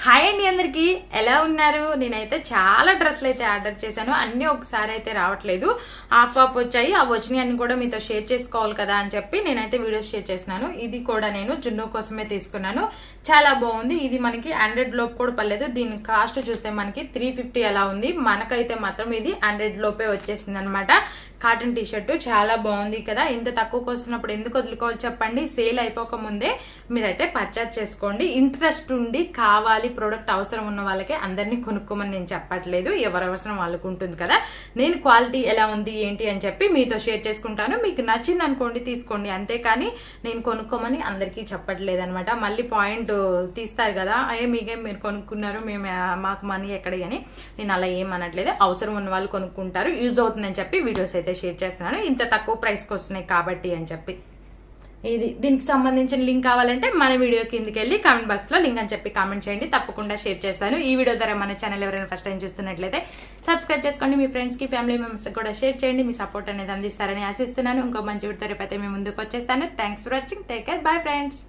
Hi అండి, అందరికి ఎలా ఉన్నారు? నేనైతే చాలా డ్రెస్సులు అయితే ఆర్డర్ చేశాను. అన్నీ ఒకసారి అయితే రావట్లేదు, హాఫ్ వచ్చాయి. ఆ వచ్చినాయి అన్ని కూడా మీతో షేర్ చేసుకోవాలి కదా అని చెప్పి నేనైతే వీడియోస్ షేర్ చేస్తున్నాను. ఇది కూడా నేను జున్ను కోసమే తీసుకున్నాను. చాలా బాగుంది. ఇది మనకి 100 లోపు కూడా పర్లేదు. దీని కాస్ట్ చూస్తే మనకి 350 అలా ఉంది. మనకైతే మాత్రం ఇది 100 లోపే వచ్చేసింది అనమాట. కాటన్ టీషర్ట్ చాలా బాగుంది కదా. ఇంత తక్కువకి వస్తున్నప్పుడు ఎందుకు వదులుకోవాలి చెప్పండి. సేల్ అయిపోక ముందే మీరైతే పర్చేజ్ చేసుకోండి. ఇంట్రెస్ట్ ఉండి కావాలి ప్రోడక్ట్ అవసరం ఉన్న వాళ్ళకే అందరినీ కొనుక్కోమని నేను చెప్పట్లేదు, ఎవరి అవసరం వాళ్ళకు ఉంటుంది కదా. నేను క్వాలిటీ ఎలా ఉంది ఏంటి అని చెప్పి మీతో షేర్ చేసుకుంటాను. మీకు నచ్చింది అనుకోండి తీసుకోండి, అంతేకాని నేను కొనుక్కోమని అందరికీ చెప్పట్లేదు అనమాట. మళ్ళీ పాయింట్ తీస్తారు కదా, మీకేం మీరు కొనుక్కున్నారు, మేము మాకు మనీ ఎక్కడ అని. నేను అలా ఏమనట్లేదు. అవసరం ఉన్న వాళ్ళు కొనుక్కుంటారు, యూజ్ అవుతుందని చెప్పి వీడియోస్ అయితే షేర్ చేస్తున్నాను. ఇంత తక్కువ ప్రైస్కి వస్తున్నాయి కాబట్టి అని చెప్పి. దీనికి సంబంధించిన లింక్ కావాలంటే మన వీడియో కిందకి వెళ్ళి కామెంట్ బాక్స్ లో లింక్ అని చెప్పి కామెంట్ చేయండి, తప్పకుండా షేర్ చేస్తాను. ఈ వీడియో ద్వారా మన ఛానల్ ఎవరైనా ఫస్ట్ టైం చూస్తున్నట్లయితే సబ్స్క్రైబ్ చేసుకోండి. మీ ఫ్రెండ్స్ కి ఫ్యామిలీ మెంబర్స్ కూడా షేర్ చేయండి. మీ సపోర్ట్ అనేది అందిస్తారని ఆశిస్తున్నాను. ఇంకో మంచి వీడియో రేపు అయితే మీ ముందుకు వచ్చేస్తాను. Thanks for watching. Take care. Bye friends.